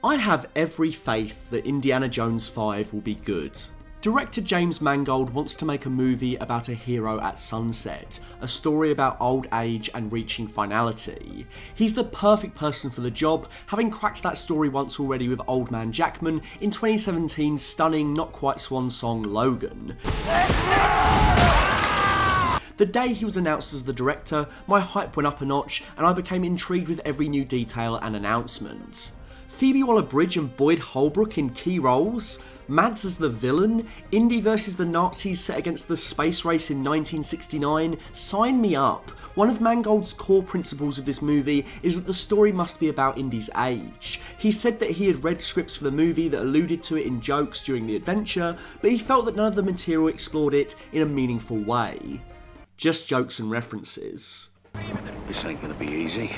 I have every faith that Indiana Jones 5 will be good. Director James Mangold wants to make a movie about a hero at sunset, a story about old age and reaching finality. He's the perfect person for the job, having cracked that story once already with Old Man Jackman in 2017's stunning, not quite Swanson Logan. The day he was announced as the director, my hype went up a notch and I became intrigued with every new detail and announcement. Phoebe Waller-Bridge and Boyd Holbrook in key roles, Mads as the villain, Indy versus the Nazis set against the space race in 1969, sign me up. One of Mangold's core principles of this movie is that the story must be about Indy's age. He said that he had read scripts for the movie that alluded to it in jokes during the adventure, but he felt that none of the material explored it in a meaningful way. Just jokes and references. This ain't gonna be easy.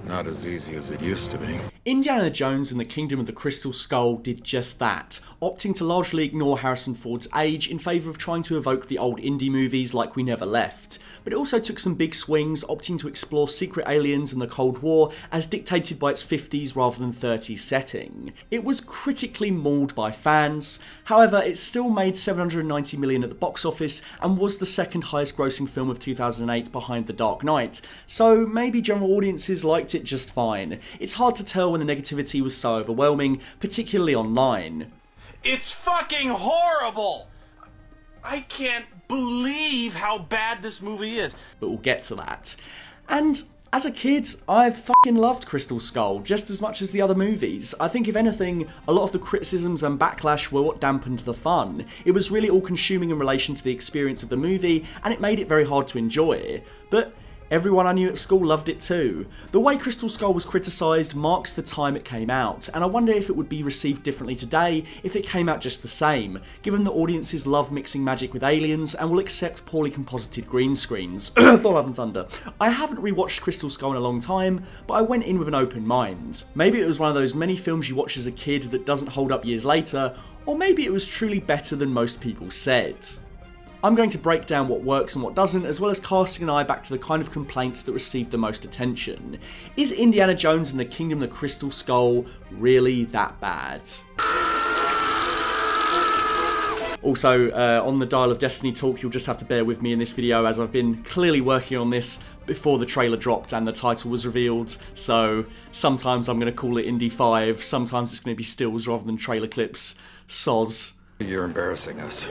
Not as easy as it used to be. Indiana Jones and the Kingdom of the Crystal Skull did just that, opting to largely ignore Harrison Ford's age in favour of trying to evoke the old Indy movies like We Never Left. But it also took some big swings, opting to explore secret aliens and the Cold War as dictated by its 50s rather than 30s setting. It was critically mauled by fans, however it still made $790 million at the box office and was the second highest grossing film of 2008 behind The Dark Knight, so maybe general audiences liked it just fine. It's hard to tell when the negativity was so overwhelming, particularly online. It's fucking horrible! I can't believe how bad this movie is. But we'll get to that. And as a kid, I fucking loved Crystal Skull just as much as the other movies. I think if anything, a lot of the criticisms and backlash were what dampened the fun. It was really all-consuming in relation to the experience of the movie, and it made it very hard to enjoy. But everyone I knew at school loved it too. The way Crystal Skull was criticised marks the time it came out, and I wonder if it would be received differently today if it came out just the same, given that audiences love mixing magic with aliens and will accept poorly composited green screens. Thor Love and Thunder. I haven't rewatched Crystal Skull in a long time, but I went in with an open mind. Maybe it was one of those many films you watch as a kid that doesn't hold up years later, or maybe it was truly better than most people said. I'm going to break down what works and what doesn't, as well as casting an eye back to the kind of complaints that received the most attention. Is Indiana Jones and the Kingdom of the Crystal Skull really that bad? Also, on the Dial of Destiny talk, you'll just have to bear with me in this video, as I've been clearly working on this before the trailer dropped and the title was revealed, so sometimes I'm going to call it Indy 5, sometimes it's going to be stills rather than trailer clips. Soz. You're embarrassing us.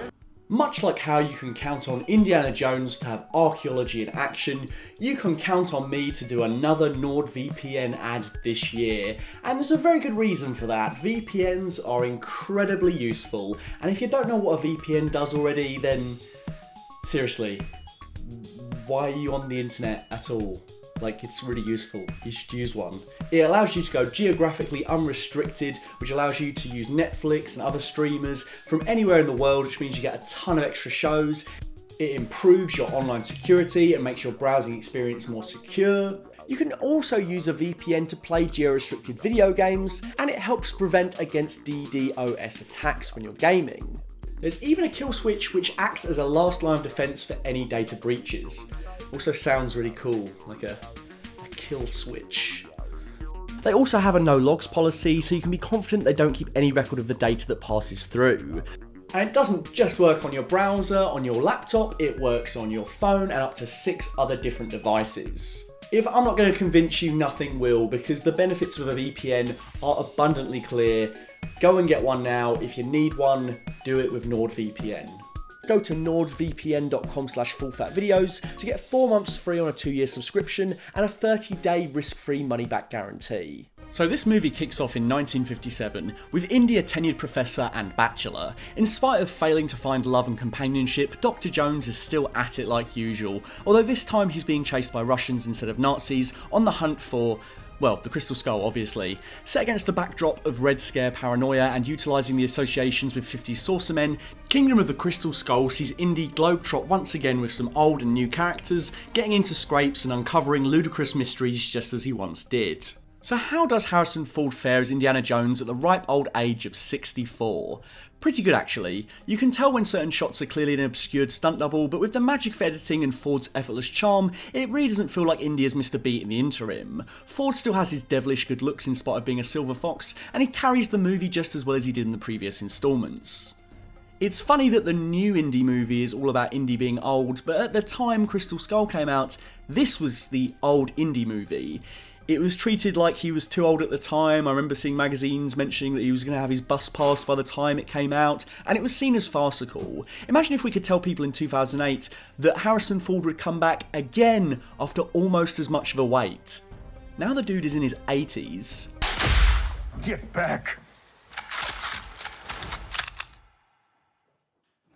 Much like how you can count on Indiana Jones to have archaeology in action, you can count on me to do another NordVPN ad this year. And there's a very good reason for that. VPNs are incredibly useful, and if you don't know what a VPN does already, then seriously, why are you on the internet at all? Like, it's really useful. You should use one. It allows you to go geographically unrestricted, which allows you to use Netflix and other streamers from anywhere in the world, which means you get a ton of extra shows. It improves your online security and makes your browsing experience more secure. You can also use a VPN to play geo-restricted video games, and it helps prevent against DDoS attacks when you're gaming. There's even a kill switch which acts as a last line of defense for any data breaches. Also sounds really cool, like a kill switch. They also have a no logs policy, so you can be confident they don't keep any record of the data that passes through. And it doesn't just work on your browser, on your laptop, it works on your phone and up to 6 other different devices. If I'm not going to convince you, nothing will, because the benefits of a VPN are abundantly clear. Go and get one now. If you need one, do it with NordVPN. Go to nordvpn.com/fullfatvideos to get 4 months free on a 2-year subscription and a 30-day risk-free money-back guarantee. So this movie kicks off in 1957 with Indy a tenured professor and bachelor. In spite of failing to find love and companionship, Dr. Jones is still at it like usual, although this time he's being chased by Russians instead of Nazis on the hunt for, well, the Crystal Skull, obviously. Set against the backdrop of Red Scare paranoia and utilising the associations with 50s saucermen, Kingdom of the Crystal Skull sees Indy globetrot once again with some old and new characters, getting into scrapes and uncovering ludicrous mysteries just as he once did. So how does Harrison Ford fare as Indiana Jones at the ripe old age of 64? Pretty good actually. You can tell when certain shots are clearly an obscured stunt double, but with the magic of editing and Ford's effortless charm, it really doesn't feel like Indy has missed a beat in the interim. Ford still has his devilish good looks in spite of being a silver fox, and he carries the movie just as well as he did in the previous installments. It's funny that the new Indy movie is all about Indy being old, but at the time Crystal Skull came out, this was the old Indy movie. It was treated like he was too old at the time. I remember seeing magazines mentioning that he was going to have his bus pass by the time it came out, and it was seen as farcical. Imagine if we could tell people in 2008 that Harrison Ford would come back again after almost as much of a wait. Now the dude is in his 80s. Get back!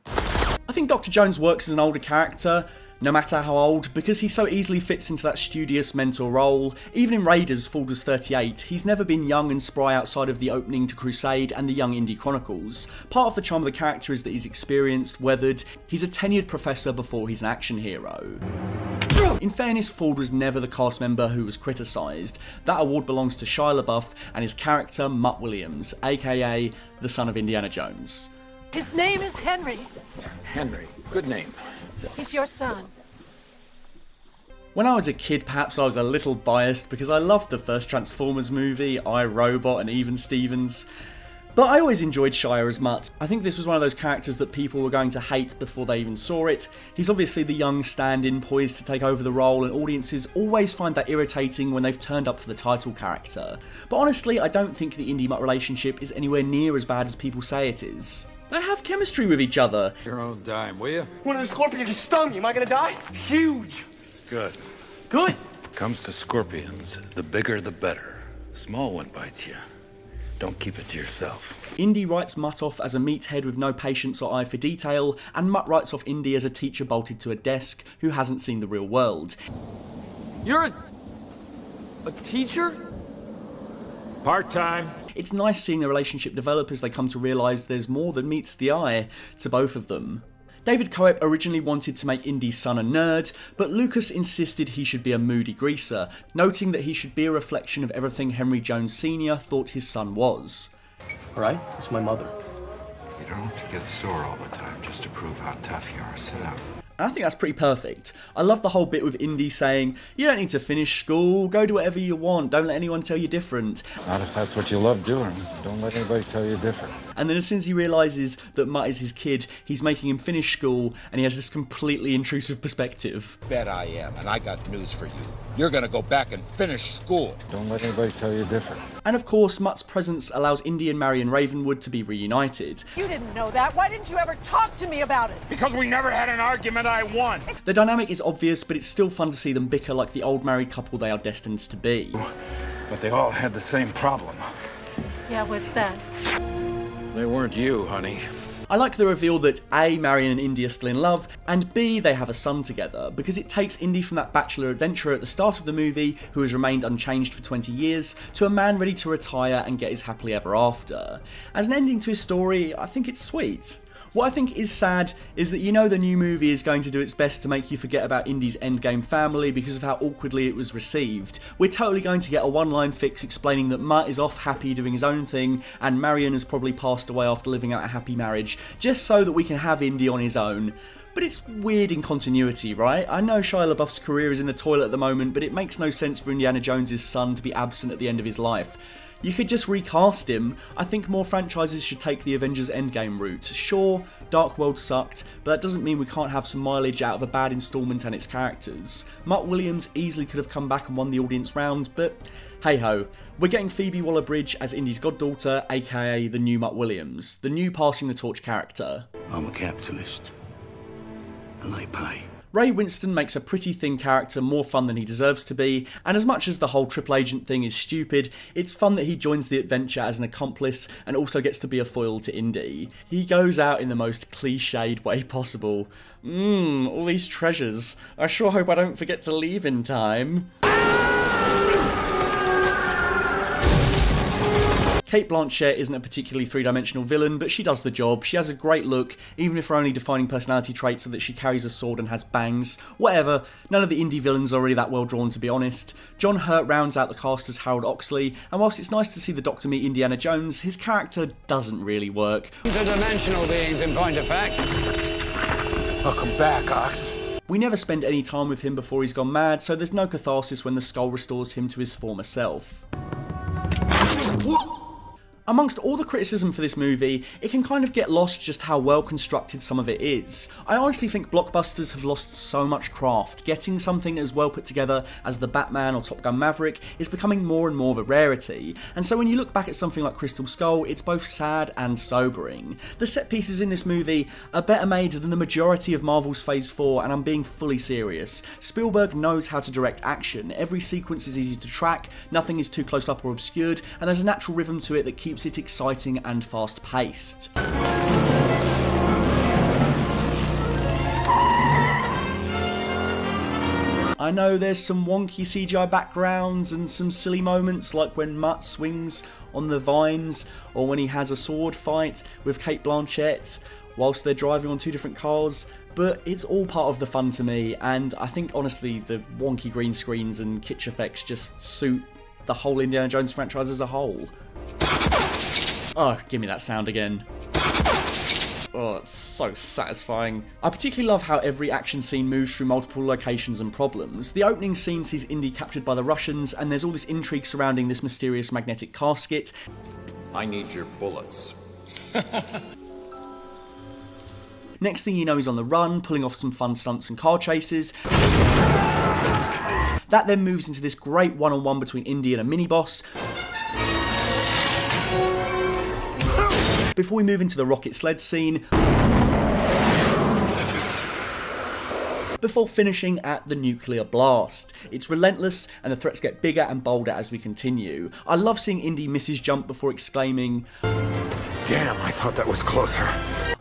I think Dr. Jones works as an older character, no matter how old, because he so easily fits into that studious mentor role. Even in Raiders, Ford was 38, he's never been young and spry outside of the opening to Crusade and the Young Indy Chronicles. Part of the charm of the character is that he's experienced, weathered, he's a tenured professor before he's an action hero. In fairness, Ford was never the cast member who was criticised. That award belongs to Shia LaBeouf and his character Mutt Williams, aka the son of Indiana Jones. His name is Henry. Henry, good name. He's your son. When I was a kid, perhaps I was a little biased because I loved the first Transformers movie, I, Robot and even Stevens. But I always enjoyed Shia as Mutt. I think this was one of those characters that people were going to hate before they even saw it. He's obviously the young stand-in poised to take over the role, and audiences always find that irritating when they've turned up for the title character. But honestly, I don't think the Indy-Mutt relationship is anywhere near as bad as people say it is. They have chemistry with each other. Your own dime, will you? One of the scorpions just stung me. Am I gonna die? Huge. Good. Good. Comes to scorpions, the bigger the better. Small one bites you. Don't keep it to yourself. Indy writes Mutt off as a meathead with no patience or eye for detail, and Mutt writes off Indy as a teacher bolted to a desk who hasn't seen the real world. You're a teacher? Part-time. It's nice seeing the relationship develop as they come to realise there's more than meets the eye to both of them. David Coep originally wanted to make Indy's son a nerd, but Lucas insisted he should be a moody greaser, noting that he should be a reflection of everything Henry Jones Sr. thought his son was. Alright, it's my mother. You don't have to get sore all the time just to prove how tough you are. Sit down. And I think that's pretty perfect. I love the whole bit with Indy saying, you don't need to finish school, go do whatever you want, don't let anyone tell you different. Not if that's what you love doing. Don't let anybody tell you different. And then as soon as he realises that Mutt is his kid, he's making him finish school, and he has this completely intrusive perspective. Bet I am, and I got news for you. You're gonna go back and finish school. Don't let anybody tell you different. And of course, Mutt's presence allows Indy and Marion Ravenwood to be reunited. You didn't know that. Why didn't you ever talk to me about it? Because we never had an argument, I won. The dynamic is obvious, but it's still fun to see them bicker like the old married couple they are destined to be. But they all had the same problem. Yeah, what's that? They weren't you, honey. I like the reveal that A, Marion and Indy are still in love, and B, they have a son together, because it takes Indy from that bachelor adventurer at the start of the movie, who has remained unchanged for 20 years, to a man ready to retire and get his happily ever after. As an ending to his story, I think it's sweet. What I think is sad is that you know the new movie is going to do its best to make you forget about Indy's endgame family because of how awkwardly it was received. We're totally going to get a one-line fix explaining that Mutt is off happy doing his own thing and Marion has probably passed away after living out a happy marriage, just so that we can have Indy on his own. But it's weird in continuity, right? I know Shia LaBeouf's career is in the toilet at the moment, but it makes no sense for Indiana Jones' son to be absent at the end of his life. You could just recast him. I think more franchises should take the Avengers Endgame route. Sure, Dark World sucked, but that doesn't mean we can't have some mileage out of a bad installment and its characters. Mutt Williams easily could have come back and won the audience round, but hey ho. We're getting Phoebe Waller-Bridge as Indy's goddaughter, aka the new Mutt Williams, the new passing the torch character. I'm a capitalist. And I pay. Ray Winston makes a pretty thin character more fun than he deserves to be, and as much as the whole triple agent thing is stupid, it's fun that he joins the adventure as an accomplice and also gets to be a foil to Indy. He goes out in the most cliched way possible. All these treasures. I sure hope I don't forget to leave in time. Cate Blanchett isn't a particularly three-dimensional villain, but she does the job. She has a great look, even if her only defining personality traits are that she carries a sword and has bangs. Whatever, none of the Indy villains are really that well drawn, to be honest. John Hurt rounds out the cast as Harold Oxley, and whilst it's nice to see the Doctor meet Indiana Jones, his character doesn't really work. Interdimensional beings, in point of fact. Welcome back, Ox. We never spend any time with him before he's gone mad, so there's no catharsis when the skull restores him to his former self. Amongst all the criticism for this movie, it can kind of get lost just how well constructed some of it is. I honestly think blockbusters have lost so much craft. Getting something as well put together as The Batman or Top Gun Maverick is becoming more and more of a rarity, and so when you look back at something like Crystal Skull, it's both sad and sobering. The set pieces in this movie are better made than the majority of Marvel's Phase 4, and I'm being fully serious. Spielberg knows how to direct action. Every sequence is easy to track, nothing is too close up or obscured, and there's a natural rhythm to it that keeps it exciting and fast-paced. I know there's some wonky CGI backgrounds and some silly moments like when Mutt swings on the vines or when he has a sword fight with Cate Blanchett whilst they're driving on two different cars, but it's all part of the fun to me, and I think honestly the wonky green screens and kitsch effects just suit the whole Indiana Jones franchise as a whole. Oh, give me that sound again. Oh, it's so satisfying. I particularly love how every action scene moves through multiple locations and problems. The opening scene sees Indy captured by the Russians, and there's all this intrigue surrounding this mysterious magnetic casket. I need your bullets. Next thing you know, he's on the run, pulling off some fun stunts and car chases. That then moves into this great one-on-one between Indy and a mini-boss, before we move into the rocket sled scene, before finishing at the nuclear blast. It's relentless, and the threats get bigger and bolder as we continue. I love seeing Indy miss his jump before exclaiming, Damn, I thought that was closer.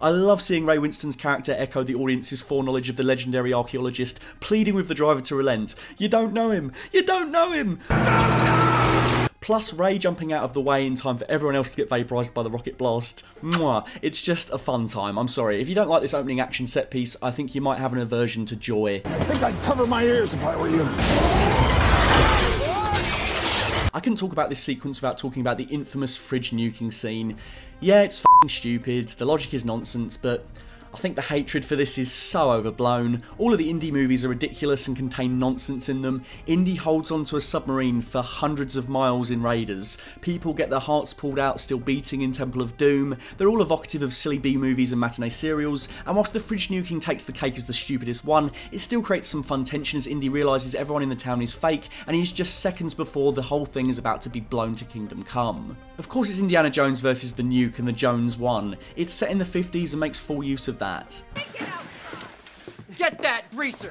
I love seeing Ray Winston's character echo the audience's foreknowledge of the legendary archaeologist, pleading with the driver to relent. You don't know him! You don't know him! Plus Ray jumping out of the way in time for everyone else to get vaporised by the rocket blast. Mwah. It's just a fun time, I'm sorry. If you don't like this opening action set piece, I think you might have an aversion to joy. I think I'd cover my ears if I were you. I couldn't talk about this sequence without talking about the infamous fridge nuking scene. Yeah, it's f***ing stupid, the logic is nonsense, but I think the hatred for this is so overblown. All of the Indy movies are ridiculous and contain nonsense in them. Indy holds onto a submarine for hundreds of miles in Raiders. People get their hearts pulled out still beating in Temple of Doom. They're all evocative of silly B-movies and matinee serials, and whilst the fridge nuking takes the cake as the stupidest one, it still creates some fun tension as Indy realises everyone in the town is fake, and he's just seconds before the whole thing is about to be blown to Kingdom Come. Of course it's Indiana Jones versus the nuke, and the Jones won. It's set in the 50s and makes full use of that. Get that greaser!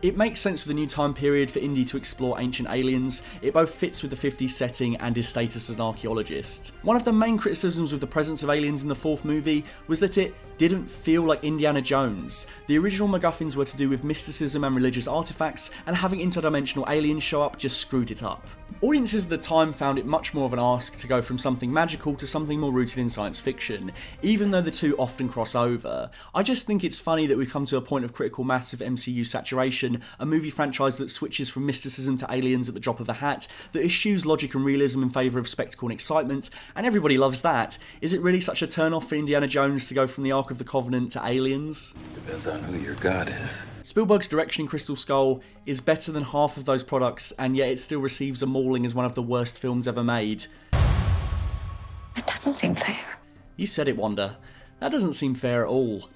It makes sense for the new time period for Indy to explore ancient aliens. It both fits with the 50s setting and his status as an archaeologist. One of the main criticisms with the presence of aliens in the fourth movie was that it didn't feel like Indiana Jones. The original MacGuffins were to do with mysticism and religious artifacts, and having interdimensional aliens show up just screwed it up. Audiences at the time found it much more of an ask to go from something magical to something more rooted in science fiction, even though the two often cross over. I just think it's funny that we've come to a point of critical mass of MCU saturation, a movie franchise that switches from mysticism to aliens at the drop of a hat, that eschews logic and realism in favour of spectacle and excitement, and everybody loves that. Is it really such a turn-off for Indiana Jones to go from the Ark of the Covenant to aliens? Depends on who your god is. Spielberg's direction in Crystal Skull is better than half of those products, and yet it still receives a mauling as one of the worst films ever made. That doesn't seem fair. You said it, Wanda. That doesn't seem fair at all.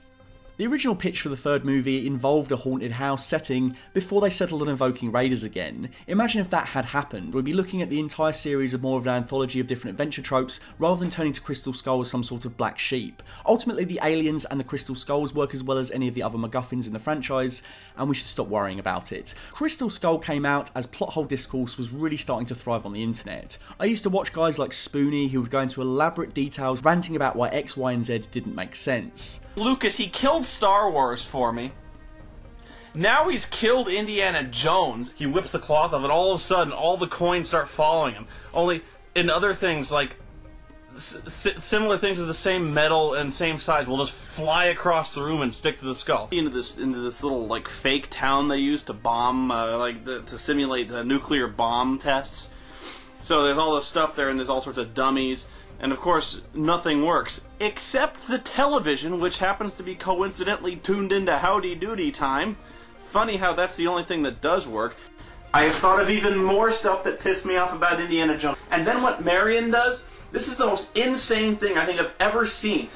The original pitch for the third movie involved a haunted house setting before they settled on invoking raiders again. Imagine if that had happened. We'd be looking at the entire series of more of an anthology of different adventure tropes rather than turning to Crystal Skull as some sort of black sheep. Ultimately, the aliens and the Crystal Skulls work as well as any of the other MacGuffins in the franchise, and we should stop worrying about it. Crystal Skull came out as plot hole discourse was really starting to thrive on the internet. I used to watch guys like Spoonie who would go into elaborate details ranting about why X, Y, and Z didn't make sense. Lucas, he killed Star Wars for me. Now he's killed Indiana Jones. He whips the cloth off, and all of a sudden, all the coins start following him. Only in other things, like similar things of the same metal and same size will just fly across the room and stick to the skull. Into this little like fake town they used to bomb, to simulate the nuclear bomb tests. So there's all this stuff there, and there's all sorts of dummies. And of course, nothing works, except the television, which happens to be coincidentally tuned into Howdy Doody time. Funny how that's the only thing that does work. I have thought of even more stuff that pissed me off about Indiana Jones. And then what Marion does, this is the most insane thing I think I've ever seen.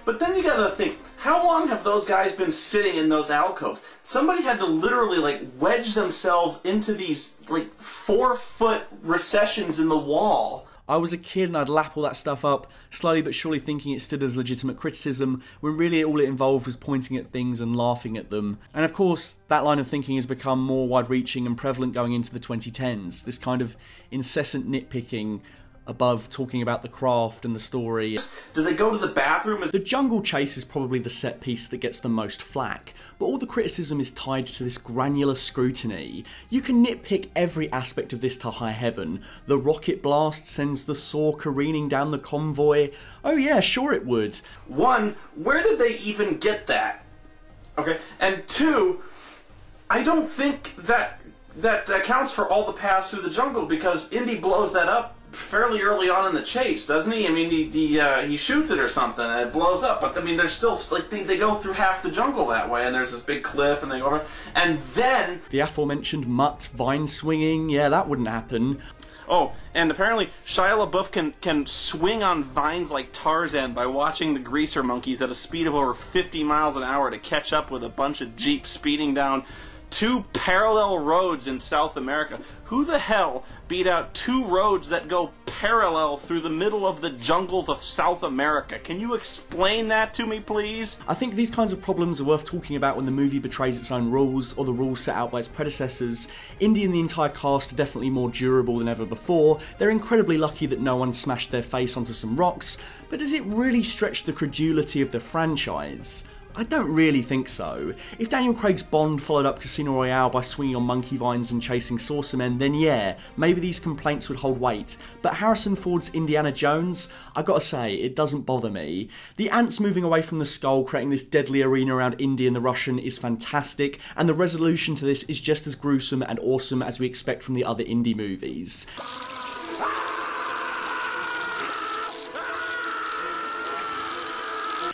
But then you gotta think, how long have those guys been sitting in those alcoves? Somebody had to literally like wedge themselves into these like 4-foot recessions in the wall. I was a kid and I'd lap all that stuff up, slowly but surely thinking it stood as legitimate criticism, when really all it involved was pointing at things and laughing at them. And of course, that line of thinking has become more wide-reaching and prevalent going into the 2010s. This kind of incessant nitpicking above talking about the craft and the story. Do they go to the bathroom? The jungle chase is probably the set piece that gets the most flack, but all the criticism is tied to this granular scrutiny. You can nitpick every aspect of this to high heaven. The rocket blast sends the saw careening down the convoy. Oh yeah, sure it would. One, where did they even get that? Okay, and two, I don't think that accounts for all the paths through the jungle, because Indy blows that up fairly early on in the chase, doesn't he? I mean, he shoots it or something and it blows up, but I mean, there's still, like, they go through half the jungle that way, and there's this big cliff, and they go over, and then the aforementioned mutt vine swinging, yeah, that wouldn't happen. Oh, and apparently Shia LaBeouf can swing on vines like Tarzan by watching the greaser monkeys at a speed of over 50 miles an hour to catch up with a bunch of jeeps speeding down 2 parallel roads in South America. Who the hell beat out 2 roads that go parallel through the middle of the jungles of South America? Can you explain that to me, please? I think these kinds of problems are worth talking about when the movie betrays its own rules, or the rules set out by its predecessors. Indy and the entire cast are definitely more durable than ever before. They're incredibly lucky that no one smashed their face onto some rocks, but does it really stretch the credulity of the franchise? I don't really think so. If Daniel Craig's Bond followed up Casino Royale by swinging on monkey vines and chasing saucer men, then yeah, maybe these complaints would hold weight. But Harrison Ford's Indiana Jones, I gotta say, it doesn't bother me. The ants moving away from the skull, creating this deadly arena around Indy and the Russian, is fantastic, and the resolution to this is just as gruesome and awesome as we expect from the other Indy movies.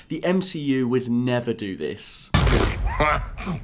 The MCU would never do this.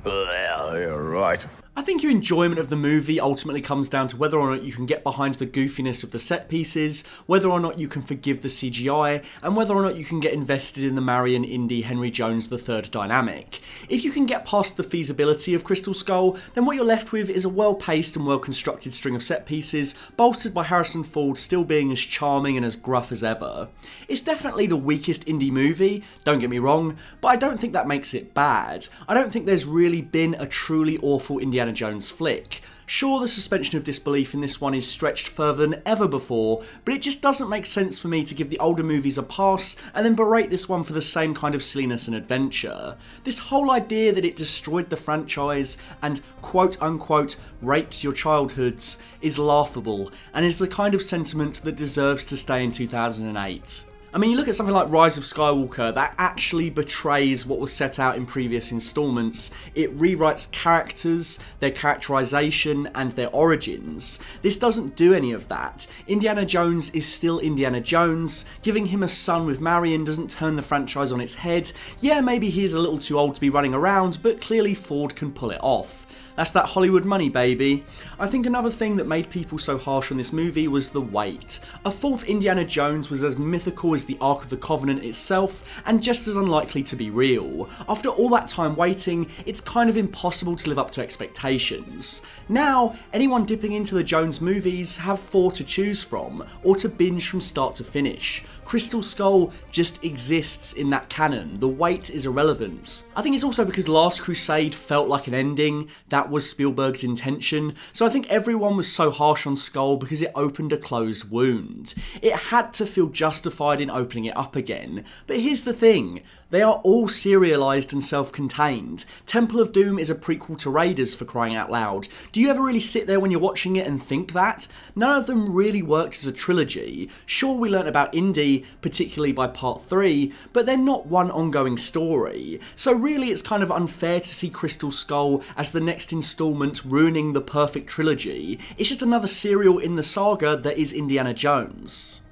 Well, you're right. I think your enjoyment of the movie ultimately comes down to whether or not you can get behind the goofiness of the set pieces, whether or not you can forgive the CGI, and whether or not you can get invested in the Marion, Indy, Henry Jones III dynamic. If you can get past the feasibility of Crystal Skull, then what you're left with is a well-paced and well-constructed string of set pieces, bolstered by Harrison Ford still being as charming and as gruff as ever. It's definitely the weakest Indy movie, don't get me wrong, but I don't think that makes it bad. I don't think there's really been a truly awful Indiana Jones flick. Sure, the suspension of disbelief in this one is stretched further than ever before, but it just doesn't make sense for me to give the older movies a pass and then berate this one for the same kind of silliness and adventure. This whole idea that it destroyed the franchise and quote-unquote raped your childhoods is laughable, and is the kind of sentiment that deserves to stay in 2008. I mean, you look at something like Rise of Skywalker, that actually betrays what was set out in previous installments. It rewrites characters, their characterization, and their origins. This doesn't do any of that. Indiana Jones is still Indiana Jones. Giving him a son with Marion doesn't turn the franchise on its head. Yeah, maybe he's a little too old to be running around, but clearly Ford can pull it off. That's that Hollywood money, baby. I think another thing that made people so harsh on this movie was the wait. A fourth Indiana Jones was as mythical as the Ark of the Covenant itself, and just as unlikely to be real. After all that time waiting, it's kind of impossible to live up to expectations. Now, anyone dipping into the Jones movies have 4 to choose from, or to binge from start to finish. Crystal Skull just exists in that canon. The wait is irrelevant. I think it's also because Last Crusade felt like an ending. That that was Spielberg's intention, so I think everyone was so harsh on Skull because it opened a closed wound. It had to feel justified in opening it up again, but here's the thing, they are all serialised and self-contained. Temple of Doom is a prequel to Raiders, for crying out loud. Do you ever really sit there when you're watching it and think that? None of them really works as a trilogy. Sure, we learnt about Indy, particularly by part 3, but they're not one ongoing story. So really it's kind of unfair to see Crystal Skull as the next instalment ruining the perfect trilogy. It's just another serial in the saga that is Indiana Jones.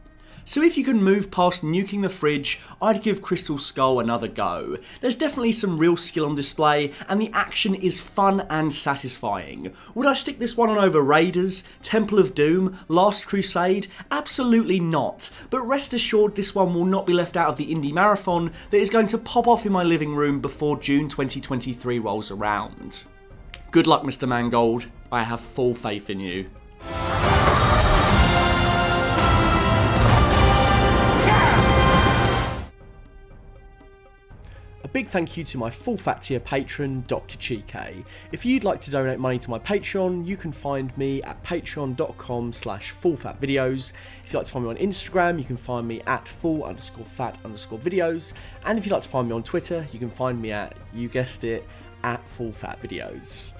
So if you can move past nuking the fridge, I'd give Crystal Skull another go. There's definitely some real skill on display, and the action is fun and satisfying. Would I stick this one on over Raiders, Temple of Doom, Last Crusade? Absolutely not. But rest assured this one will not be left out of the Indy Marathon that is going to pop off in my living room before June 2023 rolls around. Good luck, Mr. Mangold. I have full faith in you. A big thank you to my full fat tier patron, Dr. Chike. If you'd like to donate money to my Patreon, you can find me at patreon.com/fullfatvideos. If you'd like to find me on Instagram, you can find me at full_fat_videos. And if you'd like to find me on Twitter, you can find me at, you guessed it, at fullfatvideos.